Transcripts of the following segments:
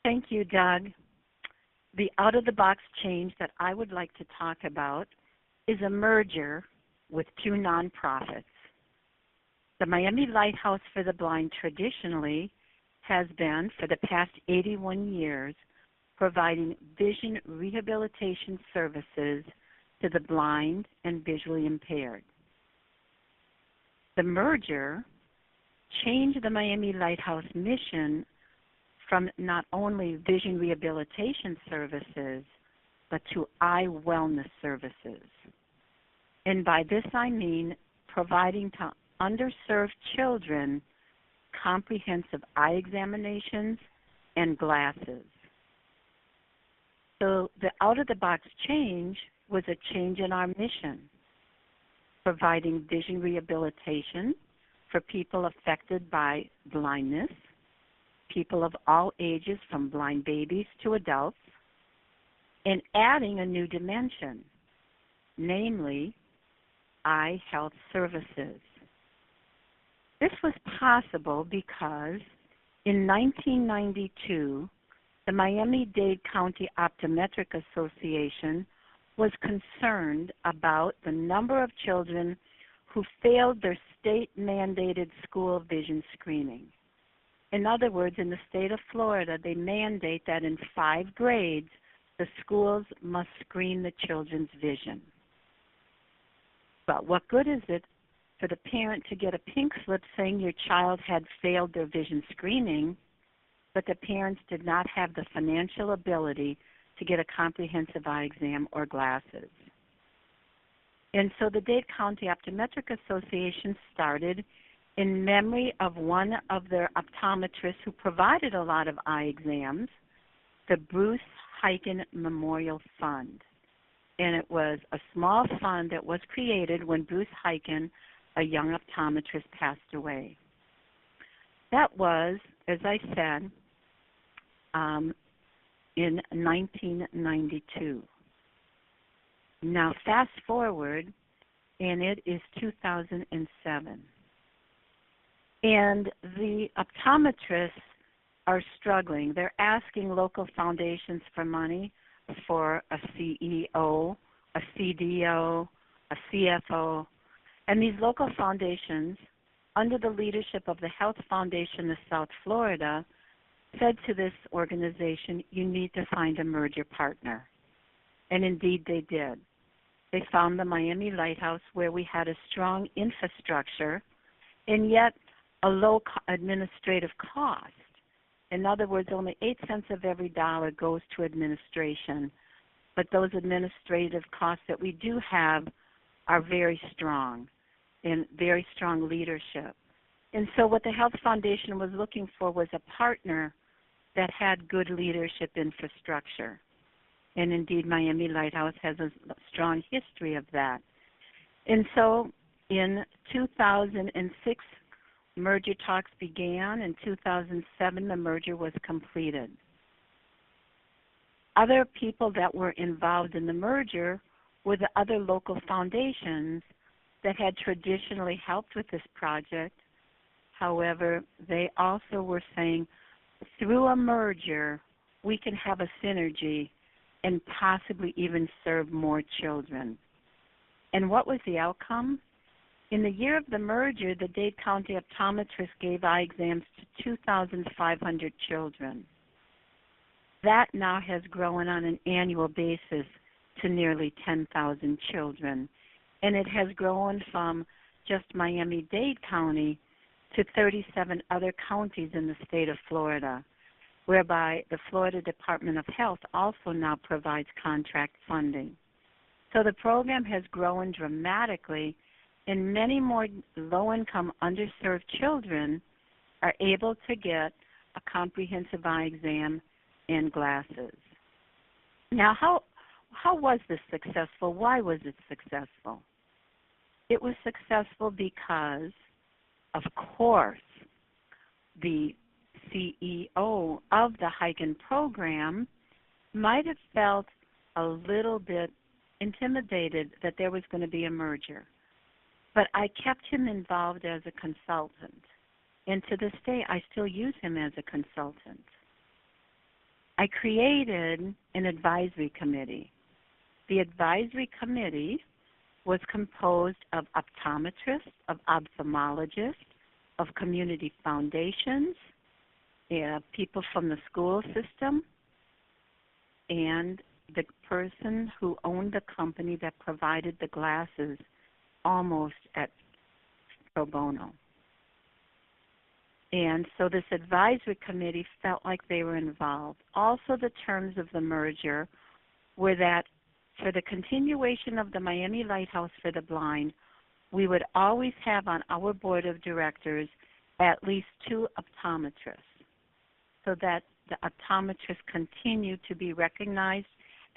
Thank you, Doug. The out-of-the-box change that I would like to talk about is a merger with two nonprofits. The Miami Lighthouse for the Blind traditionally has been, for the past 81 years, providing vision rehabilitation services to the blind and visually impaired. The merger changed the Miami Lighthouse mission from not only vision rehabilitation services, but to eye wellness services. And by this I mean providing to underserved children comprehensive eye examinations and glasses. So the out-of-the-box change was a change in our mission, providing vision rehabilitation for people affected by blindness, people of all ages from blind babies to adults, and adding a new dimension, namely eye health services. This was possible because in 1992, the Miami-Dade County Optometric Association was concerned about the number of children who failed their state-mandated school vision screening. In other words, in the state of Florida, they mandate that in 5 grades, the schools must screen the children's vision. But what good is it for the parent to get a pink slip saying your child had failed their vision screening, but the parents did not have the financial ability to get a comprehensive eye exam or glasses? And so the Dade County Optometric Association started in memory of one of their optometrists who provided a lot of eye exams, the Bruce Heiken Memorial Fund. And it was a small fund that was created when Bruce Heiken, a young optometrist, passed away. That was, as I said, in 1992. Now fast forward, and it is 2007. And the optometrists are struggling. They're asking local foundations for money for a CEO, a CDO, a CFO. And these local foundations, under the leadership of the Health Foundation of South Florida, said to this organization, you need to find a merger partner. And indeed they did. They found the Miami Lighthouse, where we had a strong infrastructure and yet a low administrative cost. In other words, only 8 cents of every dollar goes to administration, but those administrative costs that we do have are very strong and very strong leadership. And so what the Health Foundation was looking for was a partner that had good leadership infrastructure. And indeed, Miami Lighthouse has a strong history of that. And so in 2006, merger talks began. In 2007, the merger was completed. Other people that were involved in the merger were the other local foundations that had traditionally helped with this project. However, they also were saying, through a merger, we can have a synergy and possibly even serve more children. And what was the outcome? In the year of the merger, the Dade County optometrist gave eye exams to 2,500 children. That now has grown on an annual basis to nearly 10,000 children. And it has grown from just Miami-Dade County to 37 other counties in the state of Florida, whereby the Florida Department of Health also now provides contract funding. So the program has grown dramatically, and many more low-income, underserved children are able to get a comprehensive eye exam and glasses. Now, how was this successful? Why was it successful? It was successful because, of course, the CEO of the Heiken program might have felt a little bit intimidated that there was going to be a merger. But I kept him involved as a consultant. And to this day, I still use him as a consultant. I created an advisory committee. The advisory committee was composed of optometrists, of ophthalmologists, of community foundations, people from the school system, and the person who owned the company that provided the glasses almost at pro bono. And so this advisory committee felt like they were involved. Also, the terms of the merger were that for the continuation of the Miami Lighthouse for the Blind, we would always have on our board of directors at least 2 optometrists, so that the optometrists continue to be recognized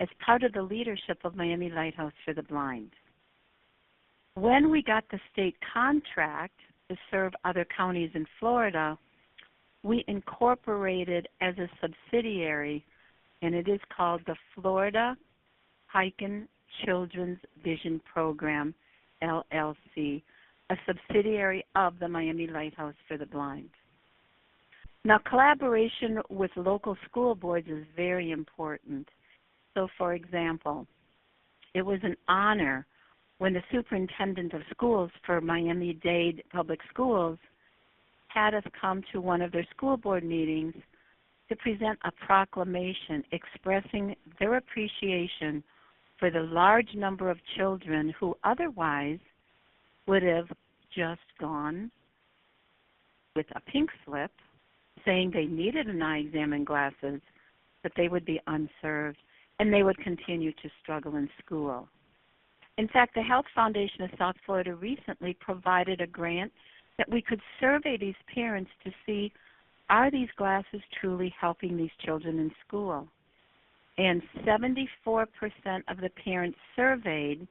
as part of the leadership of Miami Lighthouse for the Blind. When we got the state contract to serve other counties in Florida, we incorporated as a subsidiary, and it is called the Florida Heiken Children's Vision Program, LLC, a subsidiary of the Miami Lighthouse for the Blind. Now, collaboration with local school boards is very important. So, for example, it was an honor when the superintendent of schools for Miami-Dade Public Schools had us come to one of their school board meetings to present a proclamation expressing their appreciation for the large number of children who otherwise would have just gone with a pink slip saying they needed an eye exam and glasses, but they would be unserved and they would continue to struggle in school. In fact, the Health Foundation of South Florida recently provided a grant that we could survey these parents to see, are these glasses truly helping these children in school? And 74% of the parents surveyed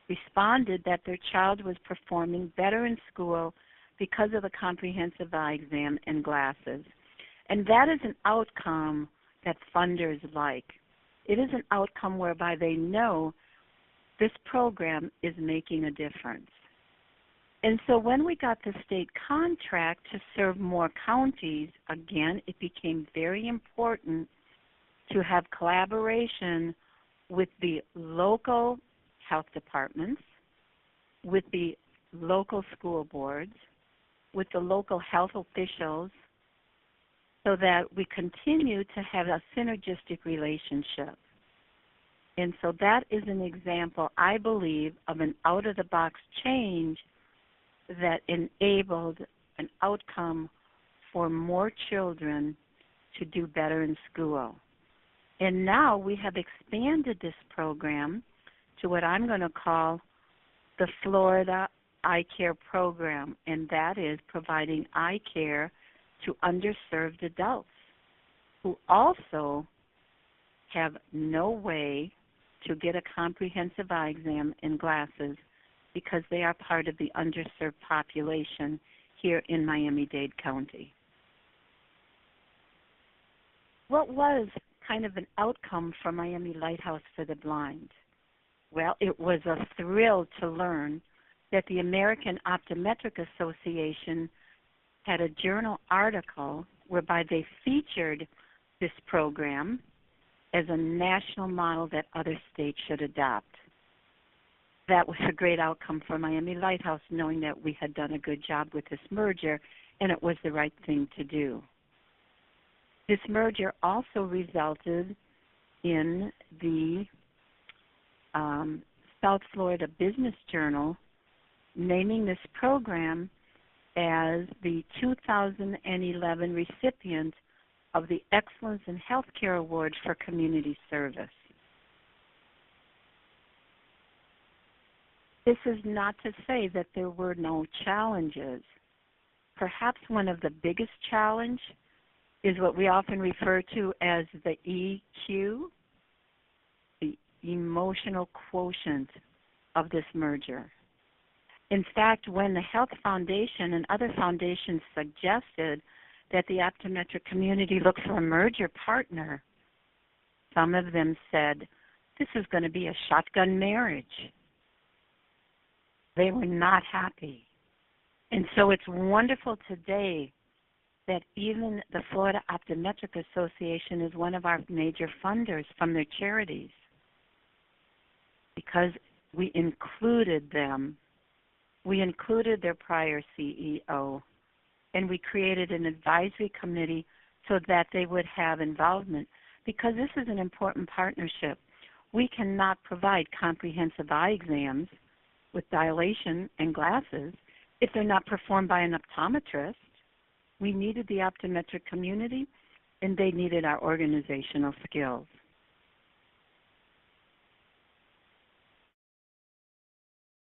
responded that their child was performing better in school because of a comprehensive eye exam and glasses. And that is an outcome that funders like. It is an outcome whereby they know this program is making a difference. And so when we got the state contract to serve more counties, again, it became very important to have collaboration with the local health departments, with the local school boards, with the local health officials, so that we continue to have a synergistic relationship. And so that is an example, I believe, of an out-of-the-box change that enabled an outcome for more children to do better in school. And now we have expanded this program to what I'm going to call the Florida Eye Care Program, and that is providing eye care to underserved adults who also have no way to get a comprehensive eye exam and glasses because they are part of the underserved population here in Miami-Dade County. What was kind of an outcome for Miami Lighthouse for the Blind? Well, it was a thrill to learn that the American Optometric Association had a journal article whereby they featured this program as a national model that other states should adopt. That was a great outcome for Miami Lighthouse, knowing that we had done a good job with this merger, and it was the right thing to do. This merger also resulted in the South Florida Business Journal naming this program as the 2011 recipient of the Excellence in Healthcare Award for Community Service. This is not to say that there were no challenges. Perhaps one of the biggest challenge is what we often refer to as the EQ, the emotional quotient of this merger. In fact, when the Health Foundation and other foundations suggested that the optometric community look for a merger partner, some of them said, this is going to be a shotgun marriage. They were not happy. And so it's wonderful today that even the Florida Optometric Association is one of our major funders from their charities because we included them. We included their prior CEO, and we created an advisory committee so that they would have involvement because this is an important partnership. We cannot provide comprehensive eye exams with dilation and glasses if they're not performed by an optometrist. We needed the optometric community, and they needed our organizational skills.